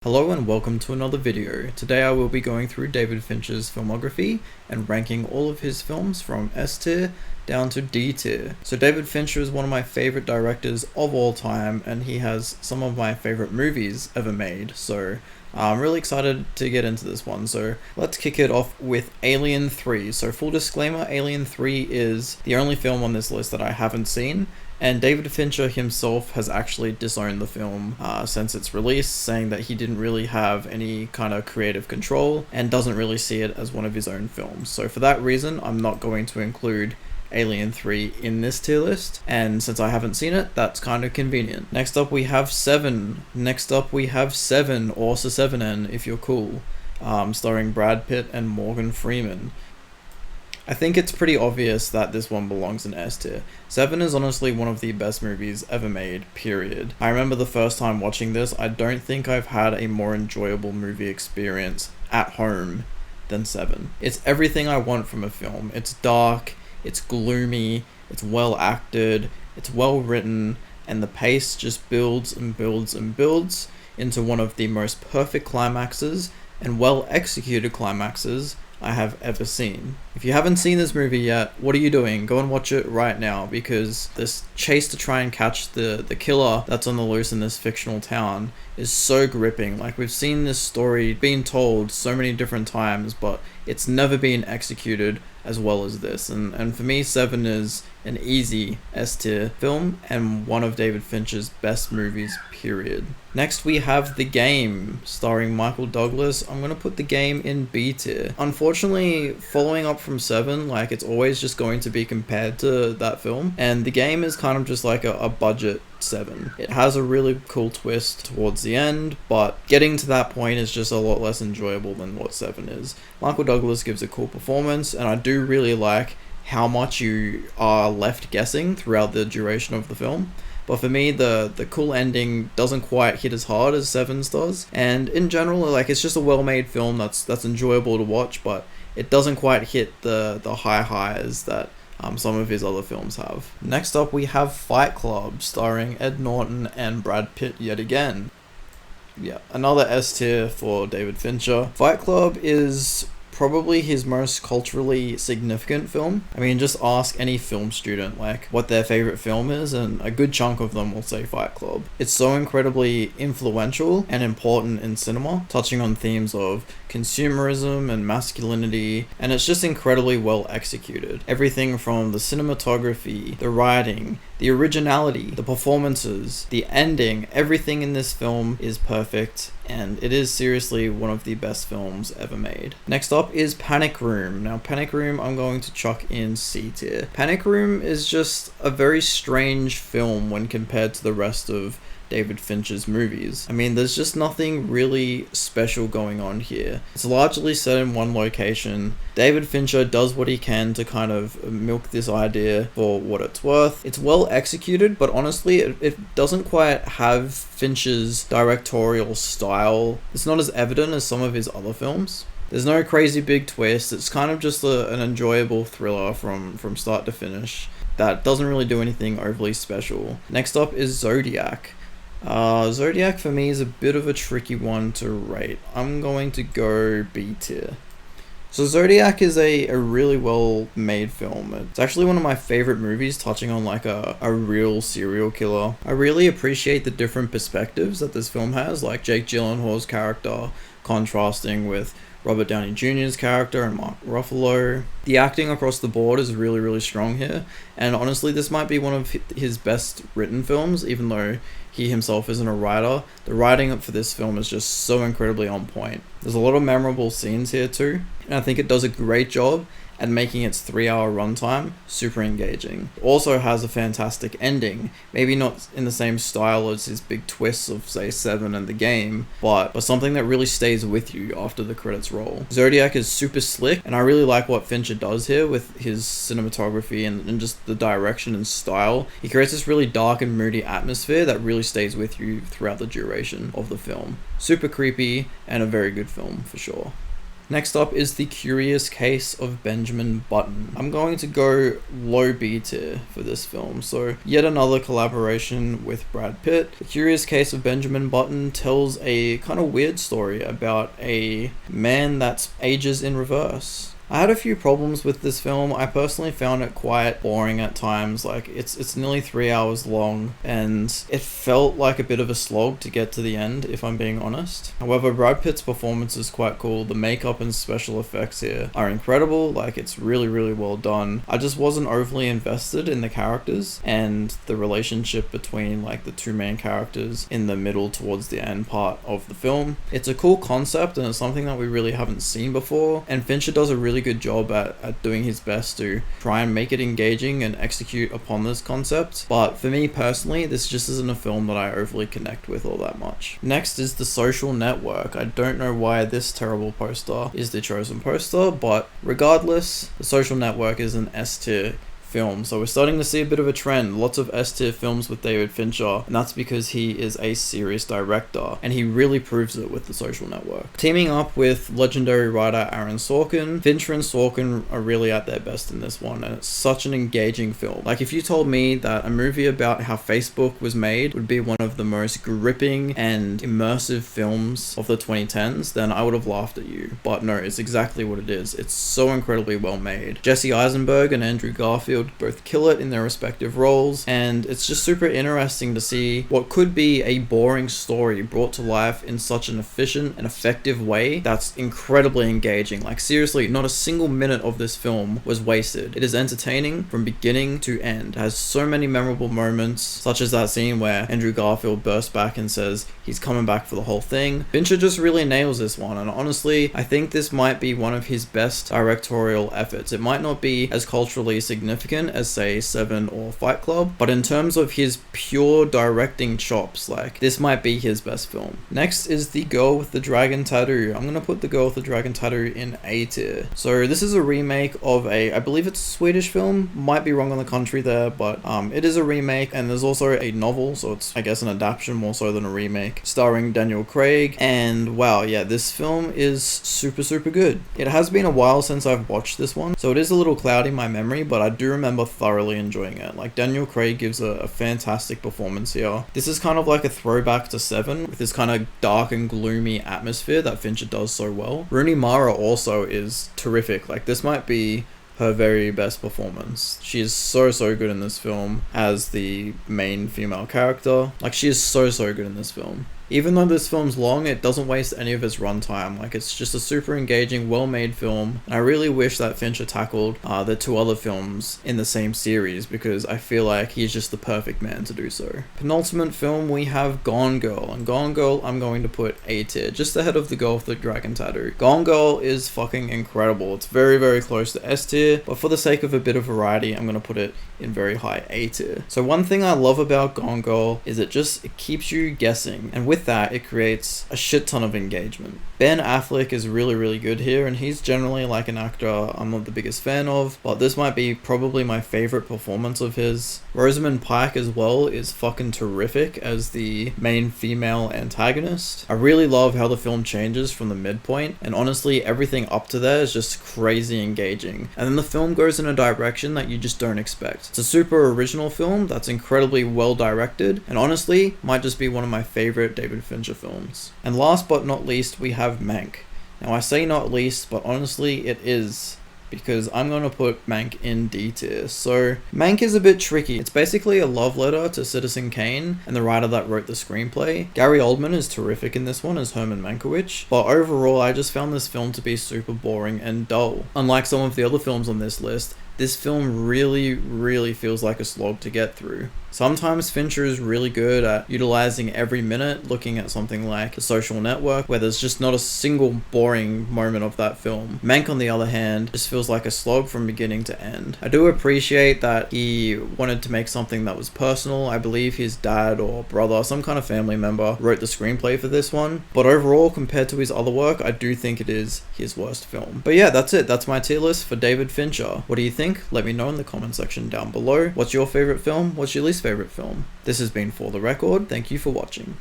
Hello and welcome to another video. Today I will be going through David Fincher's filmography and ranking all of his films from S tier down to D tier. So David Fincher is one of my favorite directors of all time, and he has some of my favorite movies ever made. So I'm really excited to get into this one. So let's kick it off with Alien 3. So full disclaimer, Alien 3 is the only film on this list that I haven't seen. And David Fincher himself has actually disowned the film since its release, saying that he didn't really have any kind of creative control and doesn't really see it as one of his own films. So for that reason, I'm not going to include Alien 3 in this tier list, and since I haven't seen it, that's kind of convenient. Next up we have Seven, or Seven if you're cool, starring Brad Pitt and Morgan Freeman. I think it's pretty obvious that this one belongs in S tier. Seven is honestly one of the best movies ever made, period. I remember the first time watching this, I don't think I've had a more enjoyable movie experience at home than Seven. It's everything I want from a film. It's dark, it's gloomy, it's well acted, it's well written, and the pace just builds and builds and builds into one of the most perfect climaxes and well executed climaxes I have ever seen. If you haven't seen this movie yet, what are you doing? Go and watch it right now, because this chase to try and catch the killer that's on the loose in this fictional town is so gripping. Like, we've seen this story being told so many different times, but it's never been executed as well as this. And for me, Seven is an easy S tier film and one of David Fincher's best movies, period. Next we have The Game, starring Michael Douglas. I'm gonna put The Game in B tier. Unfortunately, following up from Seven, like, it's always just going to be compared to that film, and The Game is kind of just like a budget Seven. It has a really cool twist towards the end, but getting to that point is just a lot less enjoyable than what Seven is. Michael Douglas gives a cool performance, and I do really like how much you are left guessing throughout the duration of the film. But for me, the cool ending doesn't quite hit as hard as Seven's does. And in general, like, it's just a well-made film that's enjoyable to watch, but it doesn't quite hit the high highs that some of his other films have. Next up we have Fight Club, starring Ed Norton and Brad Pitt yet again. Yeah, another S tier for David Fincher. Fight Club is probably his most culturally significant film. I mean, just ask any film student like what their favorite film is, and a good chunk of them will say Fight Club. It's so incredibly influential and important in cinema, touching on themes of consumerism and masculinity, and it's just incredibly well executed. Everything from the cinematography, the writing, the originality, the performances, the ending, everything in this film is perfect, and it is seriously one of the best films ever made. Next up is Panic Room. Now, Panic Room I'm going to chuck in C tier. Panic Room is just a very strange film when compared to the rest of David Fincher's movies. I mean, there's just nothing really special going on here. It's largely set in one location. David Fincher does what he can to kind of milk this idea for what it's worth. It's well executed, but honestly, it doesn't quite have Fincher's directorial style. It's not as evident as some of his other films. There's no crazy big twist. It's kind of just an enjoyable thriller from start to finish that doesn't really do anything overly special. Next up is Zodiac. Zodiac for me is a bit of a tricky one to rate. I'm going to go B tier. So Zodiac is a really well made film. It's actually one of my favorite movies, touching on like a real serial killer. I really appreciate the different perspectives that this film has, like Jake Gyllenhaal's character contrasting with Robert Downey Jr.'s character and Mark Ruffalo. The acting across the board is really, really strong here, and honestly, this might be one of his best written films, even though he himself isn't a writer. The writing for this film is just so incredibly on point. There's a lot of memorable scenes here too, and I think it does a great job and making its 3-hour runtime super engaging. It also has a fantastic ending, maybe not in the same style as his big twists of, say, Seven and The Game, but something that really stays with you after the credits roll. Zodiac is super slick, and I really like what Fincher does here with his cinematography and just the direction and style. He creates this really dark and moody atmosphere that really stays with you throughout the duration of the film. Super creepy, and a very good film for sure. Next up is The Curious Case of Benjamin Button. I'm going to go low B tier for this film. So yet another collaboration with Brad Pitt. The Curious Case of Benjamin Button tells a kind of weird story about a man that ages in reverse. I had a few problems with this film. I personally found it quite boring at times. Like, it's nearly 3 hours long, and it felt like a bit of a slog to get to the end, if I'm being honest. However, Brad Pitt's performance is quite cool. The makeup and special effects here are incredible. Like, it's really, really well done. I just wasn't overly invested in the characters and the relationship between, like, the two main characters in the middle towards the end part of the film. It's a cool concept, and it's something that we really haven't seen before, and Fincher does a really good job at doing his best to try and make it engaging and execute upon this concept. But for me personally, this just isn't a film that I overly connect with all that much. Next is The Social Network. I don't know why this terrible poster is the chosen poster, but regardless, The Social Network is an S tier film. So we're starting to see a bit of a trend. Lots of S-tier films with David Fincher, and that's because he is a serious director, and he really proves it with The Social Network. Teaming up with legendary writer Aaron Sorkin, Fincher and Sorkin are really at their best in this one, and it's such an engaging film. Like, if you told me that a movie about how Facebook was made would be one of the most gripping and immersive films of the 2010s, then I would have laughed at you. But no, it's exactly what it is. It's so incredibly well made. Jesse Eisenberg and Andrew Garfield both kill it in their respective roles, and it's just super interesting to see what could be a boring story brought to life in such an efficient and effective way that's incredibly engaging. Like, seriously, not a single minute of this film was wasted. It is entertaining from beginning to end. It has so many memorable moments, such as that scene where Andrew Garfield bursts back and says he's coming back for the whole thing. Fincher just really nails this one, and honestly, I think this might be one of his best directorial efforts. It might not be as culturally significant as, say, Seven or Fight Club, but in terms of his pure directing chops, like, this might be his best film. Next is The Girl with the Dragon Tattoo. I'm gonna put The Girl with the Dragon Tattoo in A tier. So this is a remake of I believe it's a Swedish film, might be wrong on the country there, but it is a remake, and there's also a novel, so it's, I guess, an adaptation more so than a remake, starring Daniel Craig, and wow, yeah, this film is super, super good. It has been a while since I've watched this one, so it is a little cloudy in my memory, but I do remember thoroughly enjoying it. Like, Daniel Craig gives a fantastic performance here. This is kind of like a throwback to Seven, with this kind of dark and gloomy atmosphere that Fincher does so well. Rooney Mara also is terrific. Like, this might be her very best performance. She is so good in this film as the main female character. Like, she is so good in this film. Even though this film's long, it doesn't waste any of its runtime. Like, it's just a super engaging, well-made film. And I really wish that Fincher tackled the two other films in the same series, because I feel like he's just the perfect man to do so. Penultimate film, we have Gone Girl. And Gone Girl, I'm going to put A tier, just ahead of The Girl with the Dragon Tattoo. Gone Girl is fucking incredible. It's very close to S tier, but for the sake of a bit of variety, I'm going to put it in very high A tier. So one thing I love about Gone Girl is it keeps you guessing, and with that, it creates a shit ton of engagement. Ben Affleck is really good here, and he's generally like an actor I'm not the biggest fan of, but this might be probably my favorite performance of his. Rosamund Pike as well is fucking terrific as the main female antagonist. I really love how the film changes from the midpoint, and honestly, everything up to there is just crazy engaging. And then the film goes in a direction that you just don't expect. It's a super original film that's incredibly well directed, and honestly, might just be one of my favorite David Fincher films. And last but not least, we have Mank. Now, I say not least, but honestly, it is, because I'm going to put Mank in D tier. So, Mank is a bit tricky. It's basically a love letter to Citizen Kane and the writer that wrote the screenplay. Gary Oldman is terrific in this one as Herman Mankiewicz, but overall, I just found this film to be super boring and dull. Unlike some of the other films on this list, this film really feels like a slog to get through. Sometimes Fincher is really good at utilizing every minute, looking at something like The Social Network, where there's just not a single boring moment of that film. Mank, on the other hand, just feels like a slog from beginning to end. I do appreciate that he wanted to make something that was personal. I believe his dad or brother, some kind of family member, wrote the screenplay for this one. But overall, compared to his other work, I do think it is his worst film. But yeah, that's it. That's my tier list for David Fincher. What do you think? Let me know in the comment section down below. What's your favorite film? What's your least favorite film? This has been For the Record. Thank you for watching.